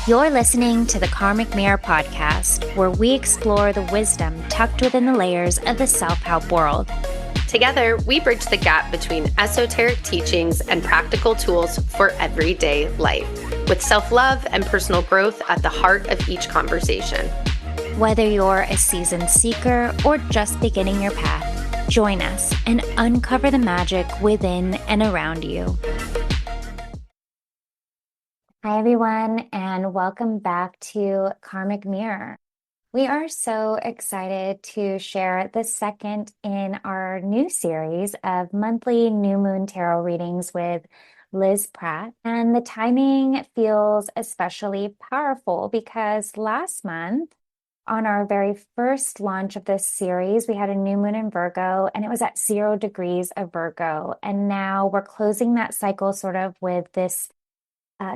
You're listening to the Karmic Mirror podcast, where we explore the wisdom tucked within the layers of the self-help world. Together, we bridge the gap between esoteric teachings and practical tools for everyday life, with self-love and personal growth at the heart of each conversation. Whether you're a seasoned seeker or just beginning your path, join us and uncover the magic within and around you. Hi, everyone, and welcome back to Karmic Mirror. We are so excited to share the second in our new series of monthly new moon tarot readings with Liz Pratt. And the timing feels especially powerful because last month, on our very first launch of this series, we had a new moon in Virgo, and it was at 0 degrees of Virgo. And now we're closing that cycle sort of with this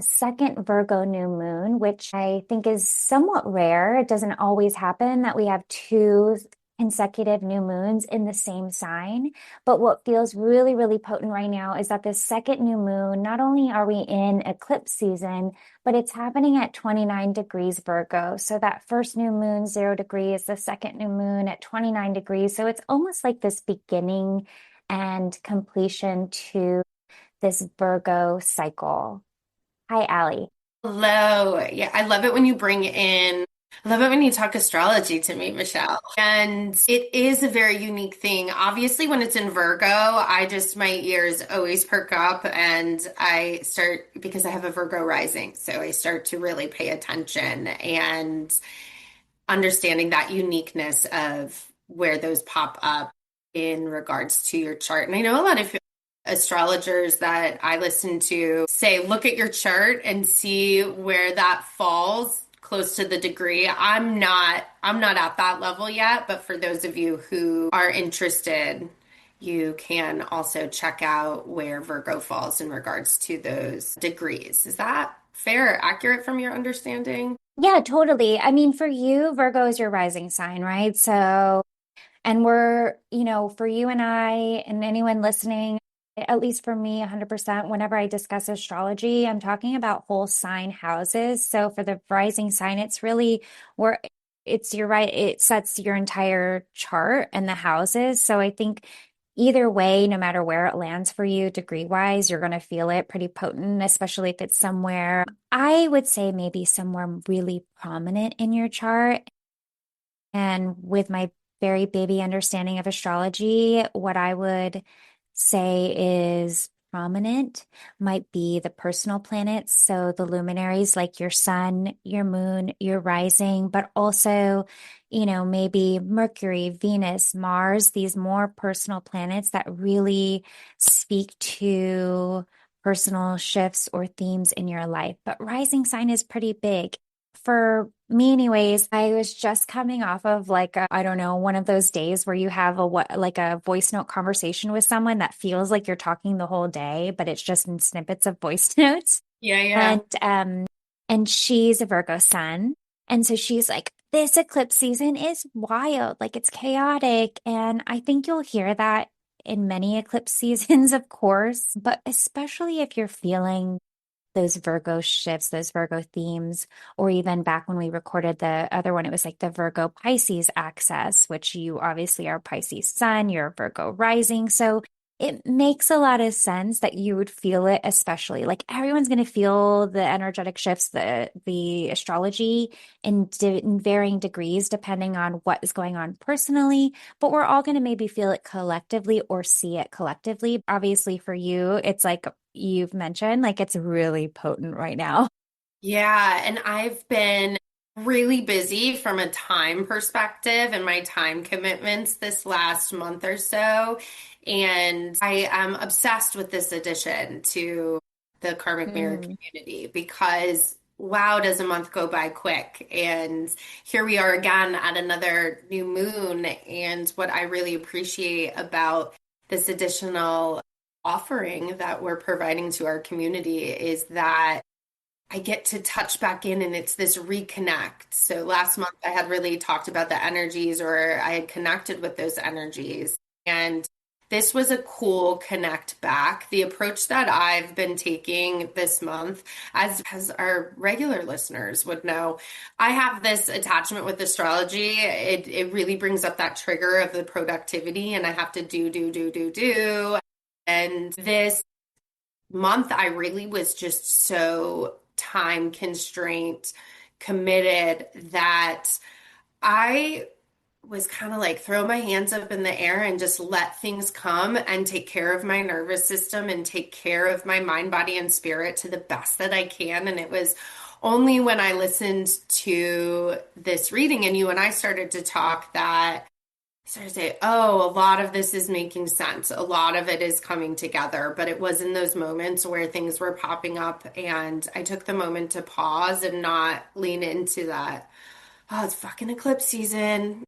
second Virgo new moon, which I think is somewhat rare. It doesn't always happen that we have two consecutive new moons in the same sign. But what feels really, really potent right now is that this second new moon, not only are we in eclipse season, but it's happening at 29 degrees Virgo. So that first new moon, 0 degrees, the second new moon at 29 degrees. So it's almost like this beginning and completion to this Virgo cycle. Hi, Allie. Hello. Yeah, I love it when I love it when you talk astrology to me, Michelle. And it is a very unique thing. Obviously, when it's in Virgo, my ears always perk up and I start, because I have a Virgo rising, so I start to really pay attention and understanding that uniqueness of where those pop up in regards to your chart. And I know a lot of astrologers that I listen to say, look at your chart and see where that falls close to the degree. I'm not at that level yet, but for those of you who are interested, you can also check out where Virgo falls in regards to those degrees. Is that fair, accurate from your understanding? Yeah, totally. I mean, for you, Virgo is your rising sign, right? So, and we're, for you and I and anyone listening, at least for me, 100%, whenever I discuss astrology, I'm talking about whole sign houses. So for the rising sign, it's really where you're right, it sets your entire chart and the houses. So I think either way, no matter where it lands for you, degree wise, you're going to feel it pretty potent, especially if it's somewhere, I would say maybe somewhere really prominent in your chart. And with my very baby understanding of astrology, what I would say is prominent might be the personal planets. So the luminaries like your sun, your moon, your rising, but also, maybe Mercury, Venus, Mars, these more personal planets that really speak to personal shifts or themes in your life. But rising sign is pretty big. For me, anyways, I was just coming off of I don't know, one of those days where you have a voice note conversation with someone that feels like you're talking the whole day, but it's just in snippets of voice notes. Yeah, yeah. And she's a Virgo sun. And so she's like, this eclipse season is wild, like it's chaotic. And I think you'll hear that in many eclipse seasons, of course, but especially if you're feeling those Virgo shifts, those Virgo themes, or even back when we recorded the other one, it was like the Virgo Pisces axis, which you obviously are Pisces sun, you're Virgo rising. So it makes a lot of sense that you would feel it, especially like everyone's going to feel the energetic shifts, the astrology in varying degrees, depending on what is going on personally, but we're all going to maybe feel it collectively or see it collectively. Obviously for you, it's like you've mentioned, like it's really potent right now. Yeah, and I've been really busy from a time perspective and my time commitments this last month or so. And I am obsessed with this addition to the Karmic Mirror Mm. community because wow, does a month go by quick. And here we are again at another new moon. And what I really appreciate about this additional offering that we're providing to our community is that I get to touch back in and it's this reconnect. So last month I had really talked about the energies or I had connected with those energies. And this was a cool connect back. The approach that I've been taking this month, as our regular listeners would know, I have this attachment with astrology. It really brings up that trigger of the productivity, and I have to do. And this month, I really was just so time constraint committed that I was kind of like throw my hands up in the air and just let things come and take care of my nervous system and take care of my mind, body, and spirit to the best that I can. And it was only when I listened to this reading and you and I started to talk that I started to say, oh, a lot of this is making sense. A lot of it is coming together. But it was in those moments where things were popping up and I took the moment to pause and not lean into that. Oh, it's fucking eclipse season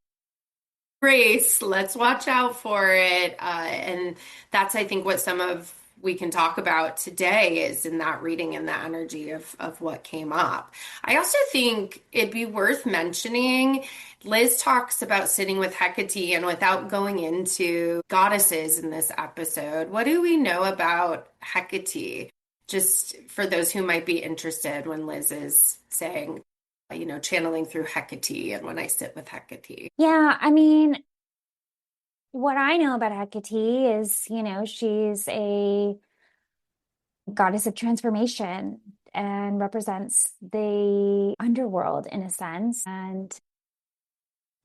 race. Let's watch out for it. And that's, I think, what some of we can talk about today is in that reading and the energy of what came up. I also think it'd be worth mentioning. Liz talks about sitting with Hecate, and without going into goddesses in this episode, what do we know about Hecate? Just for those who might be interested when Liz is saying, channeling through Hecate and when I sit with Hecate. Yeah, I mean, what I know about Hecate is, she's a goddess of transformation and represents the underworld in a sense. And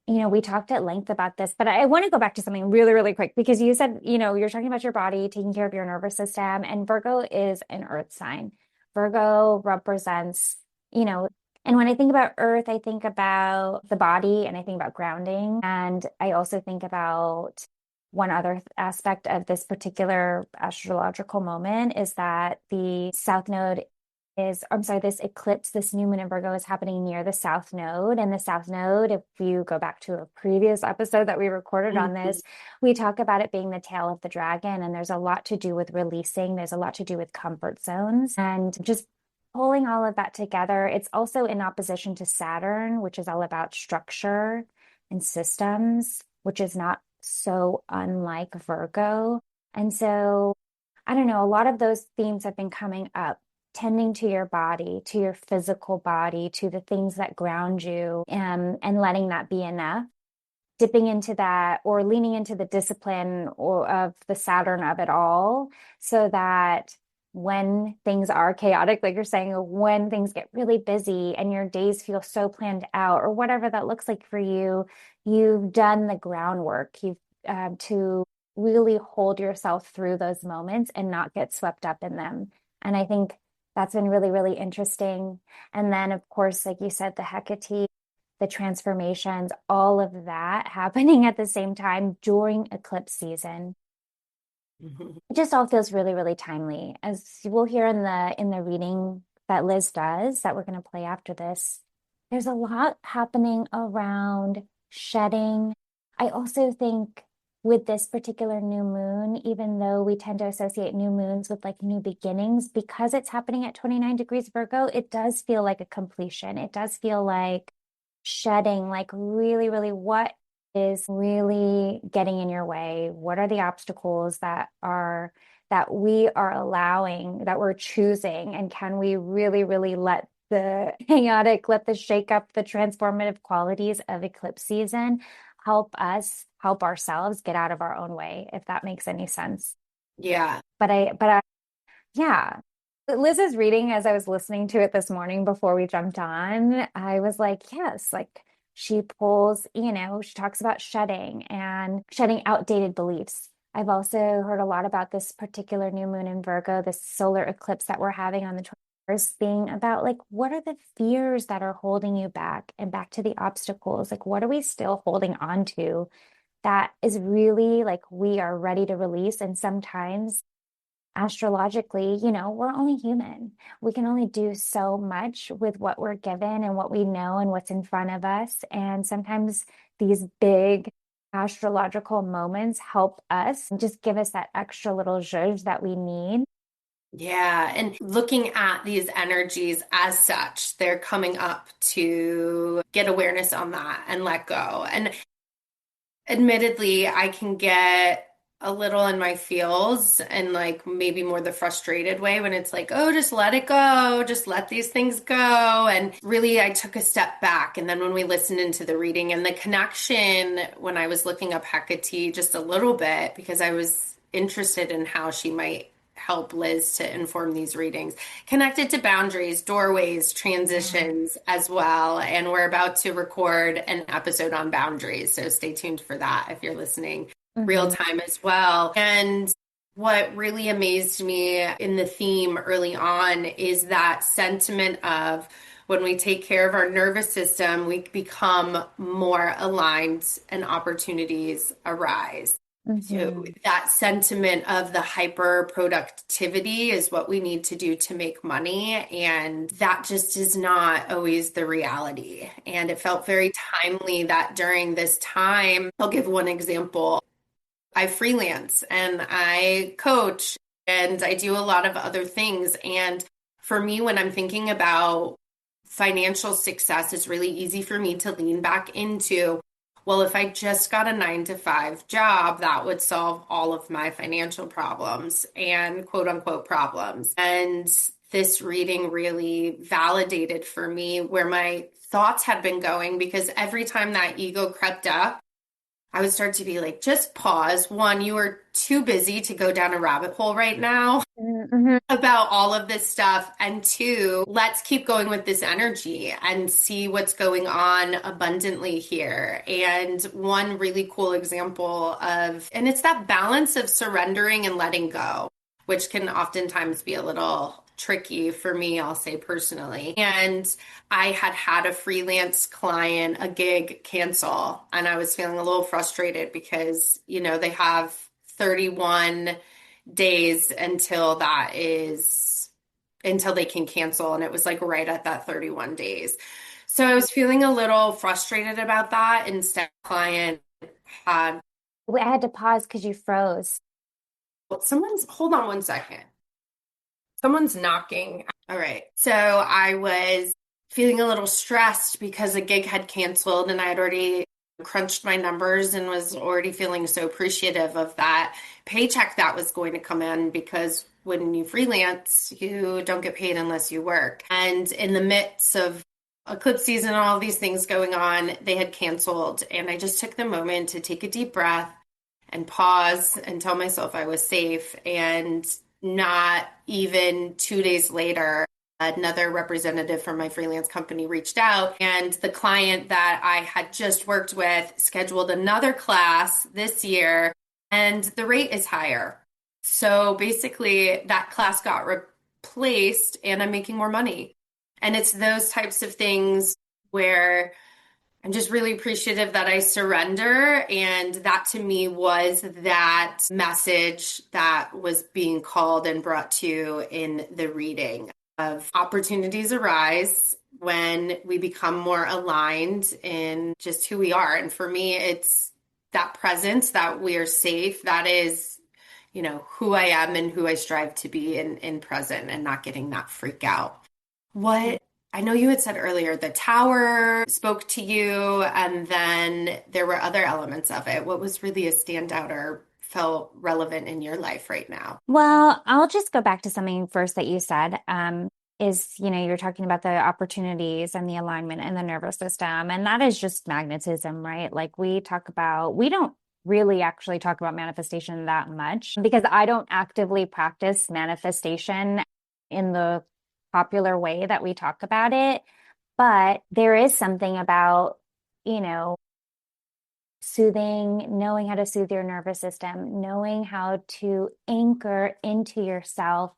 we talked at length about this, but I want to go back to something really, really quick because you said, you're talking about your body, taking care of your nervous system, and Virgo is an earth sign. Virgo represents, you know, and when I think about earth, I think about the body and I think about grounding. And I also think about one other aspect of this particular astrological moment is that the south node I'm sorry, this eclipse, this new moon in Virgo is happening near the South Node. And the South Node, if you go back to a previous episode that we recorded on Mhm. this, we talk about it being the tail of the dragon. And there's a lot to do with releasing, there's a lot to do with comfort zones and just pulling all of that together. It's also in opposition to Saturn, which is all about structure and systems, which is not so unlike Virgo. And so, I don't know, a lot of those themes have been coming up tending to your body, to your physical body, to the things that ground you, and letting that be enough. Dipping into that or leaning into the discipline or of the Saturn of it all, so that when things are chaotic, like you're saying, when things get really busy and your days feel so planned out, or whatever that looks like for you, you've done the groundwork. You've to really hold yourself through those moments and not get swept up in them. And I think that's been really, really interesting. And then, of course, like you said, the Hecate, the transformations, all of that happening at the same time during eclipse season. Mhm. It just all feels really, really timely. As you will hear in the reading that Liz does, that we're going to play after this, there's a lot happening around shedding. I also think with this particular new moon, even though we tend to associate new moons with like new beginnings, because it's happening at 29 degrees Virgo, it does feel like a completion. It does feel like shedding, like really, really what is really getting in your way? What are the obstacles that we are allowing, that we're choosing? And can we really, really let the chaotic, let the shake up, the transformative qualities of eclipse season help us help ourselves get out of our own way, if that makes any sense. Yeah. But I, yeah. Liz's reading, as I was listening to it this morning before we jumped on, I was like, yes, like she pulls, she talks about shedding and shedding outdated beliefs. I've also heard a lot about this particular new moon in Virgo, this solar eclipse that we're having on the 21st, being about like, what are the fears that are holding you back and back to the obstacles? Like, what are we still holding on to that is really like we are ready to release? And sometimes astrologically, we're only human. We can only do so much with what we're given and what we know and what's in front of us. And sometimes these big astrological moments help us just give us that extra little zhuzh that we need. Yeah. And looking at these energies as such, they're coming up to get awareness on that and let go. And admittedly, I can get a little in my feels and like maybe more the frustrated way when it's like, oh, just let it go, just let these things go. And really, I took a step back. And then when we listened into the reading and the connection, when I was looking up Hecate just a little bit, because I was interested in how she might help Liz to inform these readings, connected to boundaries, doorways, Yeah. transitions as well. And we're about to record an episode on boundaries. So stay tuned for that if you're listening real Hmm. time as well. And what really amazed me in the theme early on is that sentiment of when we take care of our nervous system, we become more aligned and opportunities arise. So Hmm. that sentiment of the hyper productivity is what we need to do to make money. And that just is not always the reality. And it felt very timely that during this time, I'll give one example. I freelance and I coach and I do a lot of other things. And for me, when I'm thinking about financial success, it's really easy for me to lean back into, well, if I just got a 9 to 5 job, that would solve all of my financial problems and quote unquote problems. And this reading really validated for me where my thoughts had been going because every time that ego crept up, I would start to be like, just pause. One, you are too busy to go down a rabbit hole right now Hmm. about all of this stuff. And two, let's keep going with this energy and see what's going on abundantly here. And one really cool example of, and it's that balance of surrendering and letting go, which can oftentimes be a little tricky for me, I'll say personally. And I had a freelance client, a gig cancel, and I was feeling a little frustrated because, they have 31 days until they can cancel. And it was like right at that 31 days. So I was feeling a little frustrated about that. Instead, client had, I had to pause because you froze. well, hold on one second. Someone's knocking. All right. So I was feeling a little stressed because a gig had canceled and I had already crunched my numbers and was already feeling so appreciative of that paycheck that was going to come in because when you freelance, you don't get paid unless you work. And in the midst of eclipse season, all these things going on, they had canceled. And I just took the moment to take a deep breath and pause and tell myself I was safe. And not even 2 days later, another representative from my freelance company reached out, and the client that I had just worked with scheduled another class this year, and the rate is higher. So basically, that class got replaced, and I'm making more money. And it's those types of things where I'm just really appreciative that I surrender. And that to me was that message that was being called and brought to in the reading of opportunities arise when we become more aligned in just who we are. And for me, it's that presence that we are safe. That is, who I am and who I strive to be in present and not getting that freak out. What I know you had said earlier, the tower spoke to you, and then there were other elements of it. What was really a standout or felt relevant in your life right now? Well, I'll just go back to something first that you said. You're talking about the opportunities and the alignment and the nervous system, and that is just magnetism, right? Like we don't really actually talk about manifestation that much because I don't actively practice manifestation in the popular way that we talk about it. But there is something about, you know, soothing, knowing how to soothe your nervous system, knowing how to anchor into yourself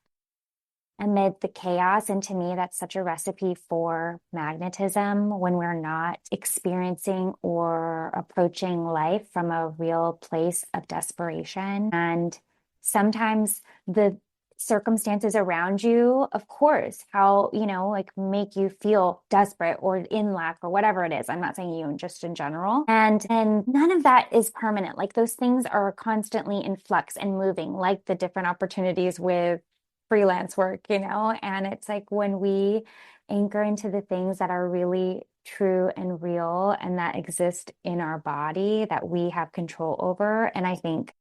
amid the chaos. And to me, that's such a recipe for magnetism when we're not experiencing or approaching life from a real place of desperation. And sometimes the circumstances around you, of course, like make you feel desperate or in lack or whatever it is. I'm not saying you, just in general. And none of that is permanent. Like those things are constantly in flux and moving, like the different opportunities with freelance work, and it's like when we anchor into the things that are really true and real and that exist in our body that we have control over. And I think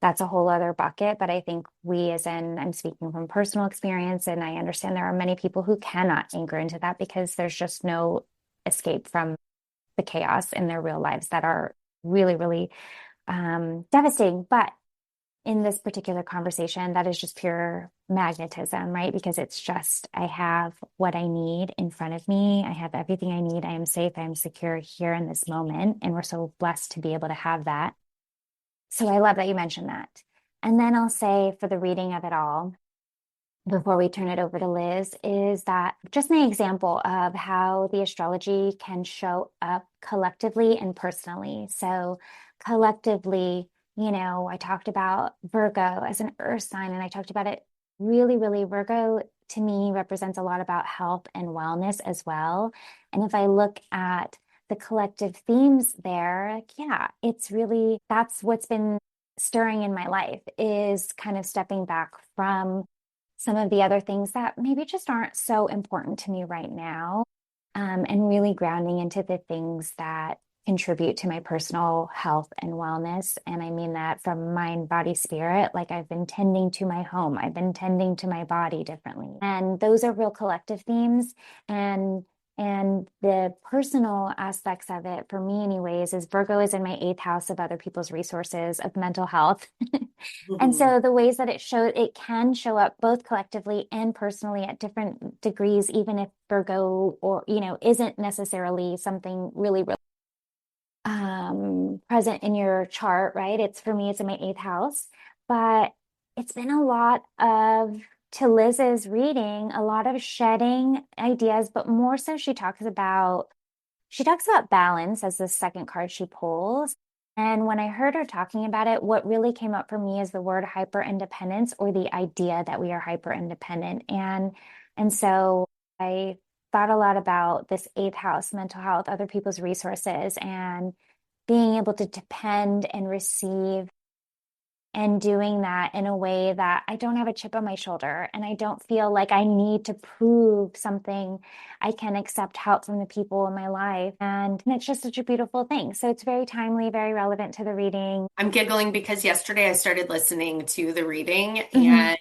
that's a whole other bucket. But I think I'm speaking from personal experience, and I understand there are many people who cannot anchor into that because there's just no escape from the chaos in their real lives that are really, really devastating. But in this particular conversation, that is just pure magnetism, right? Because it's just, I have what I need in front of me. I have everything I need. I am safe. I am secure here in this moment. And we're so blessed to be able to have that. So I love that you mentioned that. And then I'll say for the reading of it all, before we turn it over to Liz, is that just an example of how the astrology can show up collectively and personally. So collectively, I talked about Virgo as an earth sign, and I talked about it really, really. Virgo to me represents a lot about health and wellness as well. And if I look at the collective themes there, like, yeah, it's really, that's what's been stirring in my life, is kind of stepping back from some of the other things that maybe just aren't so important to me right now, and really grounding into the things that contribute to my personal health and wellness. And I mean that from mind, body, spirit. Like I've been tending to my home, I've been tending to my body differently. And those are real collective themes. And the personal aspects of it, for me, anyways, is Virgo is in my eighth house of other people's resources, of mental health. And Mhm. so the ways that it can show up both collectively and personally at different degrees, even if Virgo or, isn't necessarily something really, really present in your chart, right? It's for me, it's in my eighth house, but it's been a lot of, to Liz's reading, a lot of shedding ideas, but more so she talks about balance as the second card she pulls. And when I heard her talking about it, what really came up for me is the word hyper independence, or the idea that we are hyper independent. And so I thought a lot about this eighth house, mental health, other people's resources, and being able to depend and receive, and doing that in a way that I don't have a chip on my shoulder and I don't feel like I need to prove something. I can accept help from the people in my life. And it's just such a beautiful thing. So it's very timely, very relevant to the reading. I'm giggling because yesterday I started listening to the reading, Hmm. and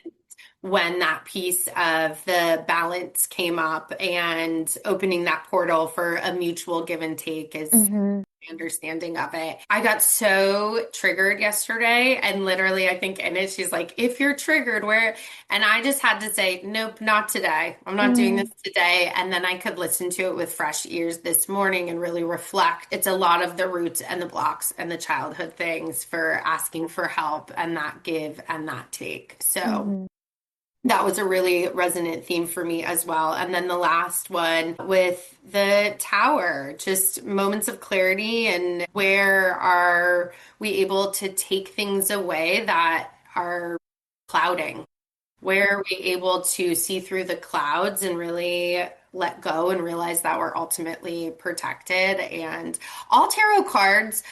when that piece of the balance came up and opening that portal for a mutual give and take is Hmm. my understanding of it. I got so triggered yesterday, and literally I think in it she's like, if you're triggered, where, and I just had to say, nope, not today. I'm not doing this Mm. today. And then I could listen to it with fresh ears this morning and really reflect. It's a lot of the roots and the blocks and the childhood things for asking for help, and that give and that take. So Hmm. that was a really resonant theme for me as well. And then the last one with the tower, just moments of clarity, and where are we able to take things away that are clouding? Where are we able to see through the clouds and really let go and realize that we're ultimately protected? And all tarot cards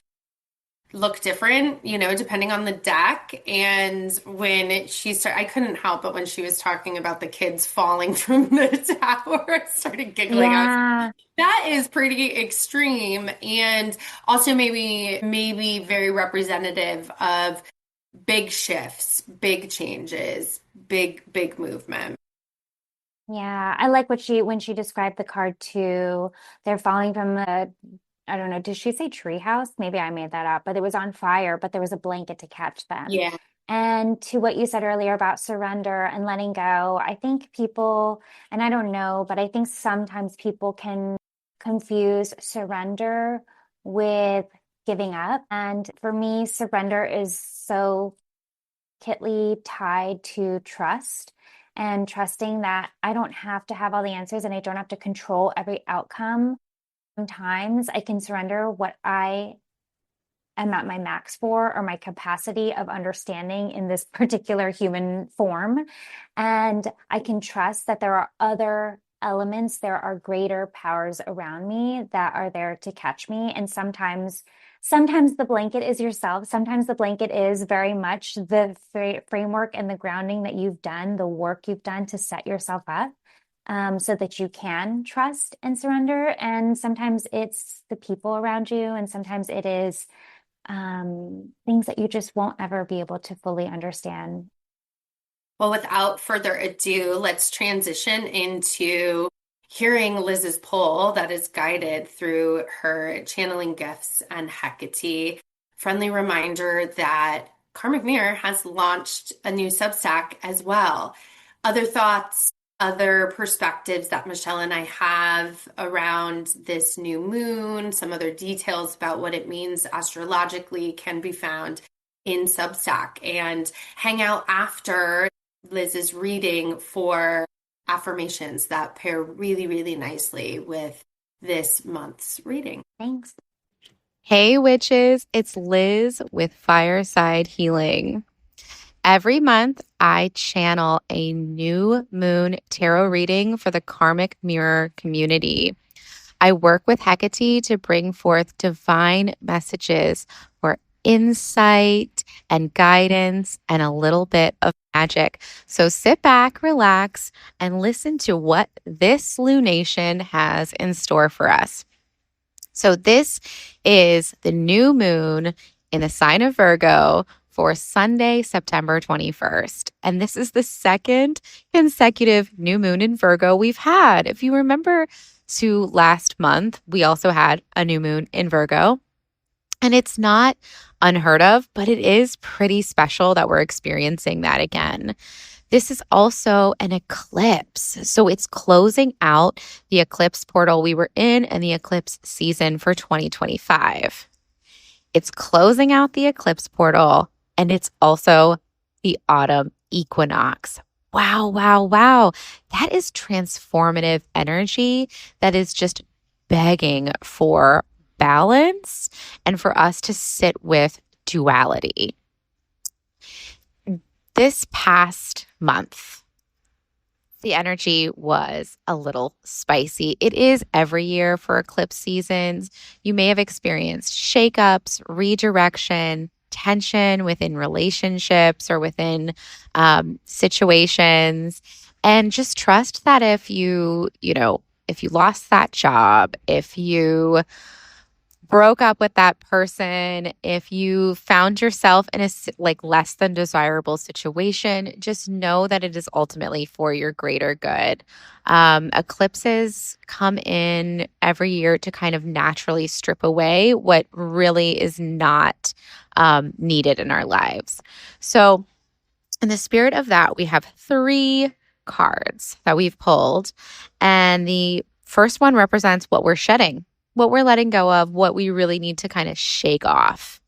look different, depending on the deck. And when she started, I couldn't help but when she was talking about the kids falling from the tower, I started giggling. I was Yeah. that is pretty extreme, and also maybe very representative of big shifts, big changes, big movement. Yeah. I like when she described the card too. They're falling from I don't know, did she say treehouse? Maybe I made that up, but it was on fire, but there was a blanket to catch them. Yeah. And to what you said earlier about surrender and letting go, I think people, and I don't know, but I think sometimes people can confuse surrender with giving up. And for me, surrender is so kitly tied to trust, and trusting that I don't have to have all the answers and I don't have to control every outcome. Sometimes I can surrender what I am at my max for, or my capacity of understanding in this particular human form. And I can trust that there are other elements, there are greater powers around me that are there to catch me. And sometimes the blanket is yourself. Sometimes the blanket is very much the framework and the grounding that you've done, the work you've done to set yourself up, so that you can trust and surrender. And sometimes it's the people around you, and sometimes it is things that you just won't ever be able to fully understand. Well, without further ado, let's transition into hearing Liz's poll that is guided through her channeling gifts and Hecate. Friendly reminder that Karmic Mirror has launched a new Substack as well. Other thoughts, other perspectives that Michelle and I have around this new moon, some other details about what it means astrologically can be found in Substack, and hang out after Liz's reading for affirmations that pair really, really nicely with this month's reading. Thanks. Hey, witches, it's Liz with Fireside Healing. Every month, I channel a new moon tarot reading for the Karmic Mirror community. I work with Hecate to bring forth divine messages for insight and guidance and a little bit of magic. So sit back, relax, and listen to what this lunation has in store for us. So this is the new moon in the sign of Virgo for Sunday, September 21st. And this is the second consecutive new moon in Virgo we've had. If you remember to last month, we also had a new moon in Virgo. And it's not unheard of, but it is pretty special that we're experiencing that again. This is also an eclipse. So it's closing out the eclipse portal we were in and the eclipse season for 2025. It's closing out the eclipse portal, and it's also the autumn equinox. Wow, wow, wow. That is transformative energy that is just begging for balance and for us to sit with duality. This past month, the energy was a little spicy. It is every year for eclipse seasons. You may have experienced shakeups, redirection, tension within relationships or within situations. And just trust that if if you lost that job, if you broke up with that person, if you found yourself in a less than desirable situation, just know that it is ultimately for your greater good. Eclipses come in every year to kind of naturally strip away what really is not needed in our lives. So in the spirit of that, we have 3 cards that we've pulled, and the first one represents what we're shedding, what we're letting go of, what we really need to kind of shake off.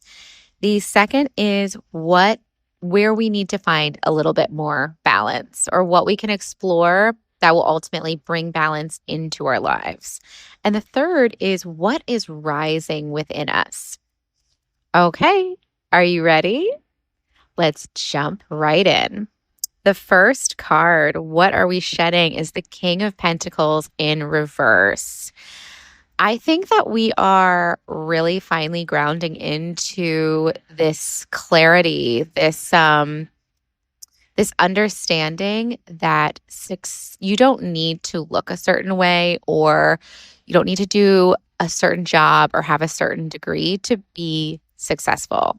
The second is where we need to find a little bit more balance, or what we can explore that will ultimately bring balance into our lives. And the third is what is rising within us. Okay, are you ready? Let's jump right in. The first card, what are we shedding, is the King of Pentacles in reverse. I think that we are really finally grounding into this clarity, this understanding that you don't need to look a certain way, or you don't need to do a certain job or have a certain degree to be successful.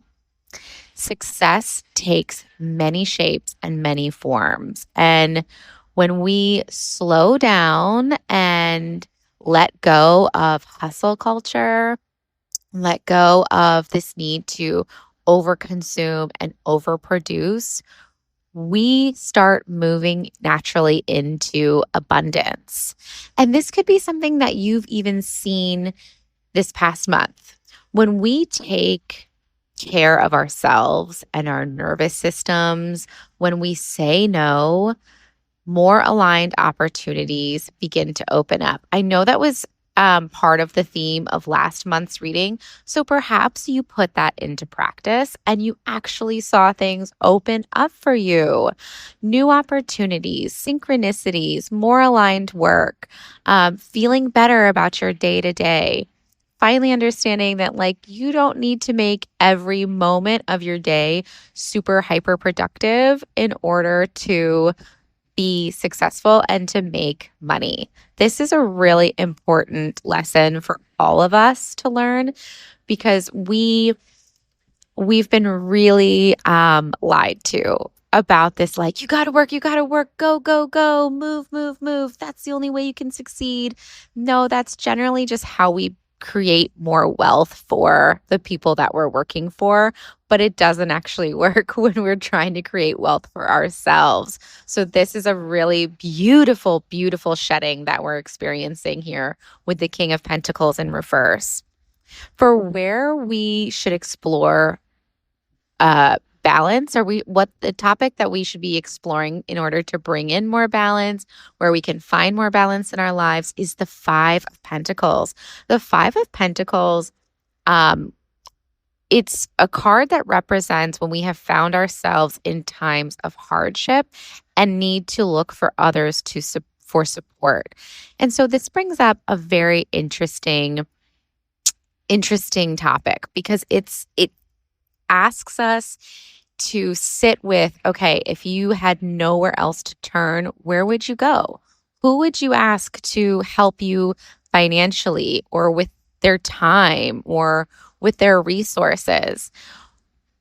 Success takes many shapes and many forms. And when we slow down and let go of hustle culture, let go of this need to overconsume and overproduce, we start moving naturally into abundance. And this could be something that you've even seen this past month. When we take care of ourselves and our nervous systems, when we say no, more aligned opportunities begin to open up. I know that was part of the theme of last month's reading. So perhaps you put that into practice and you actually saw things open up for you. New opportunities, synchronicities, more aligned work, feeling better about your day to day. Finally understanding that you don't need to make every moment of your day super hyper productive in order to be successful and to make money. This is a really important lesson for all of us to learn, because we we've been really lied to about this, like, you gotta work, go, go, go, move, move, move. That's the only way you can succeed. No, that's generally just how we create more wealth for the people that we're working for, but it doesn't actually work when we're trying to create wealth for ourselves. So this is a really beautiful, beautiful shedding that we're experiencing here with the King of Pentacles in reverse. For where we should explore balance, or what the topic that we should be exploring in order to bring in more balance, where we can find more balance in our lives, is the Five of Pentacles. The Five of Pentacles, um, it's a card that represents when we have found ourselves in times of hardship and need to look for others for support. And so this brings up a very interesting topic, because it asks us to sit with, okay, if you had nowhere else to turn, where would you go? Who would you ask to help you financially, or with their time, or with their resources?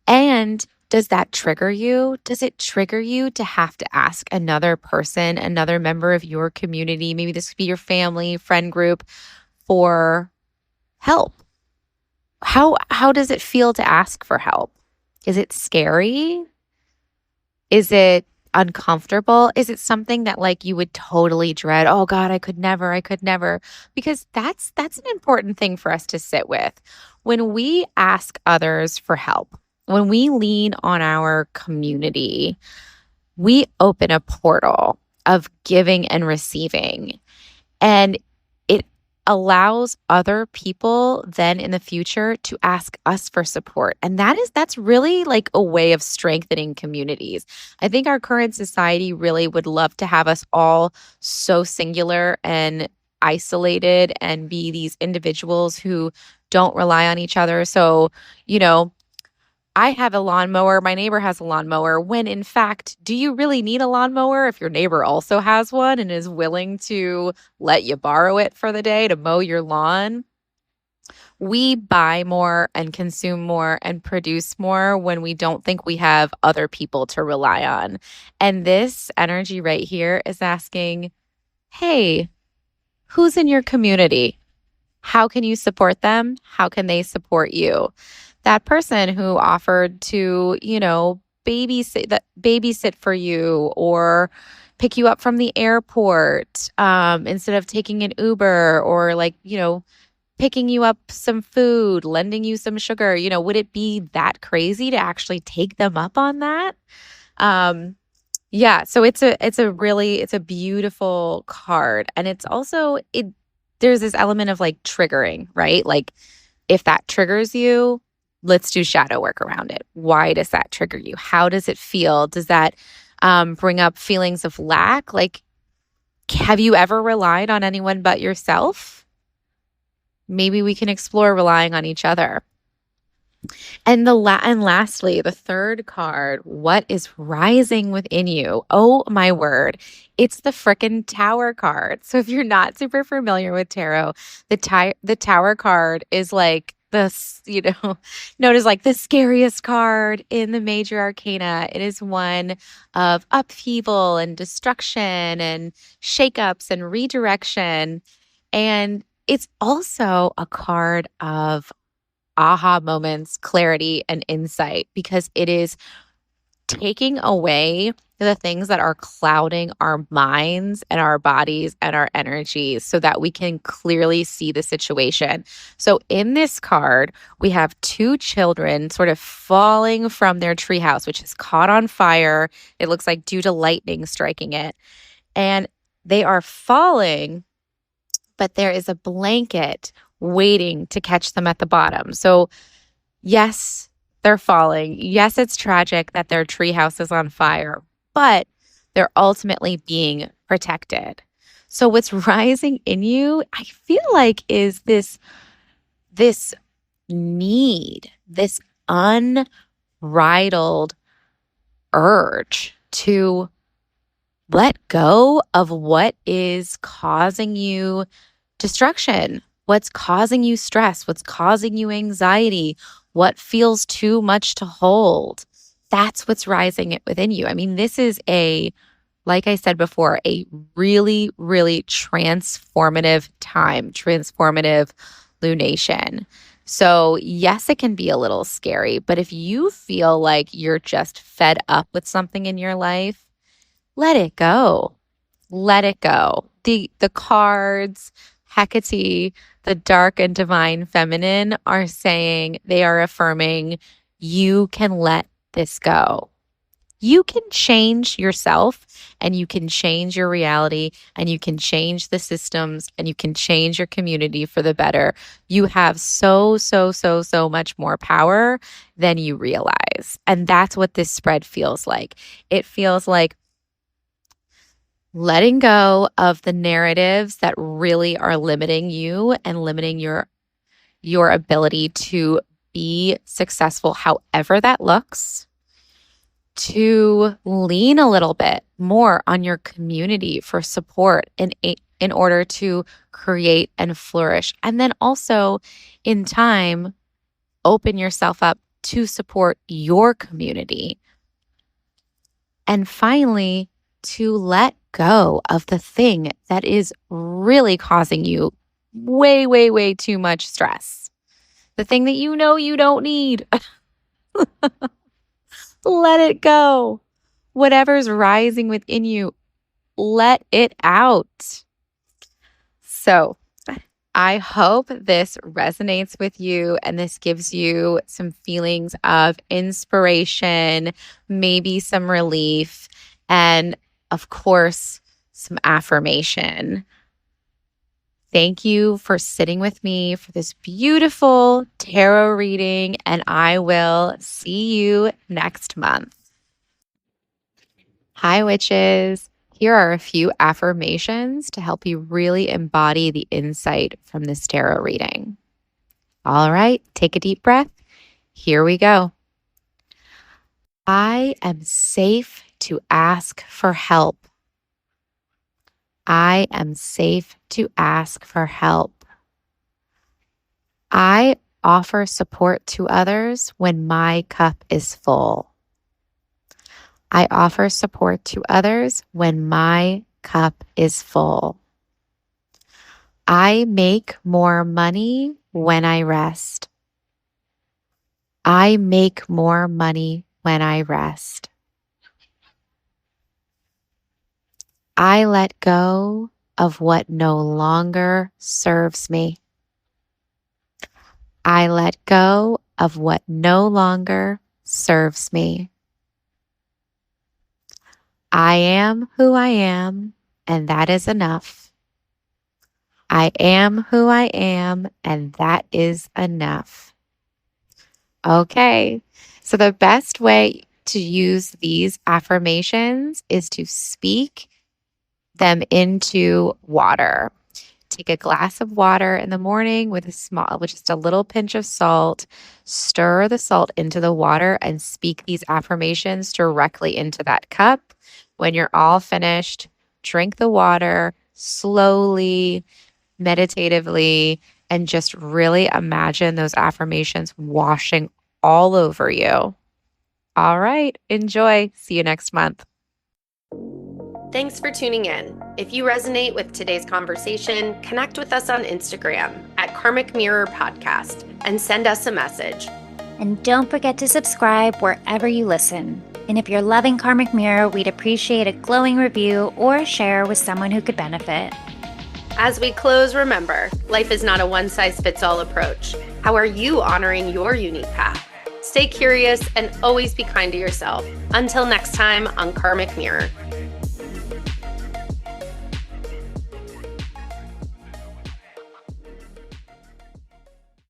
And does that trigger you? Does it trigger you to have to ask another person, another member of your community, maybe this could be your family, friend group, for help? How does it feel to ask for help? Is it scary? Is it uncomfortable? Is it something that, like, you would totally dread? Oh God, I could never, I could never. Because that's an important thing for us to sit with. When we ask others for help, when we lean on our community, we open a portal of giving and receiving. And it allows other people then in the future to ask us for support. And that's really like a way of strengthening communities. I think our current society really would love to have us all so singular and isolated and be these individuals who don't rely on each other. So, you know, I have a lawnmower, my neighbor has a lawnmower, when in fact, do you really need a lawnmower if your neighbor also has one and is willing to let you borrow it for the day to mow your lawn? We buy more and consume more and produce more when we don't think we have other people to rely on. And this energy right here is asking, hey, who's in your community? How can you support them? How can they support you? That person who offered to, babysit for you, or pick you up from the airport, instead of taking an Uber, or, like, picking you up some food, lending you some sugar, would it be that crazy to actually take them up on that? Yeah, so it's a beautiful card. And it's also, there's this element of, like, triggering, right? Like, if that triggers you, let's do shadow work around it. Why does that trigger you? How does it feel? Does that bring up feelings of lack? Like, have you ever relied on anyone but yourself? Maybe we can explore relying on each other. And lastly, the third card, what is rising within you? Oh my word. It's the frickin' Tower card. So if you're not super familiar with tarot, the Tower card is like this, known as like the scariest card in the major arcana. It is one of upheaval and destruction and shakeups and redirection. And it's also a card of aha moments, clarity, and insight, because it is taking away the things that are clouding our minds and our bodies and our energies so that we can clearly see the situation. So in this card, we have two children sort of falling from their treehouse, which is caught on fire. It looks like due to lightning striking it. And they are falling, but there is a blanket waiting to catch them at the bottom. So yes, they're falling. Yes, it's tragic that their treehouse is on fire, but they're ultimately being protected. So what's rising in you, I feel like, is this need, this unbridled urge to let go of what is causing you destruction, what's causing you stress, what's causing you anxiety, What feels too much to hold? That's what's rising within you. I mean, this is like I said before, a really, really transformative time, transformative lunation. So, yes, it can be a little scary, but if you feel like you're just fed up with something in your life, let it go. Let it go. The cards, Hecate, the dark and divine feminine are saying, they are affirming, you can let this go. You can change yourself and you can change your reality and you can change the systems and you can change your community for the better. You have so much more power than you realize. And that's what this spread feels like. It feels like letting go of the narratives that really are limiting you and limiting your ability to be successful, however that looks, to lean a little bit more on your community for support in order to create and flourish. And then also in time, open yourself up to support your community. And finally, to let go of the thing that is really causing you way too much stress. The thing that you know you don't need. Let it go. Whatever's rising within you, let it out. So, I hope this resonates with you and this gives you some feelings of inspiration, maybe some relief, and of course, some affirmation. Thank you for sitting with me for this beautiful tarot reading, and I will see you next month. Hi, witches. Here are a few affirmations to help you really embody the insight from this tarot reading. All right, take a deep breath. Here we go. I am safe to ask for help. I am safe to ask for help. I offer support to others when my cup is full. I offer support to others when my cup is full. I make more money when I rest. I make more money when I rest. I let go of what no longer serves me. I let go of what no longer serves me. I am who I am, and that is enough. I am who I am, and that is enough. Okay, so the best way to use these affirmations is to speak them into water. Take a glass of water in the morning with just a little pinch of salt. Stir the salt into the water and speak these affirmations directly into that cup. When you're all finished, drink the water slowly, meditatively, and just really imagine those affirmations washing all over you. All right, enjoy. See you next month. Thanks for tuning in. If you resonate with today's conversation, connect with us on Instagram at Karmic Mirror Podcast and send us a message. And don't forget to subscribe wherever you listen. And if you're loving Karmic Mirror, we'd appreciate a glowing review or a share with someone who could benefit. As we close, remember, life is not a one-size-fits-all approach. How are you honoring your unique path? Stay curious and always be kind to yourself. Until next time on Karmic Mirror.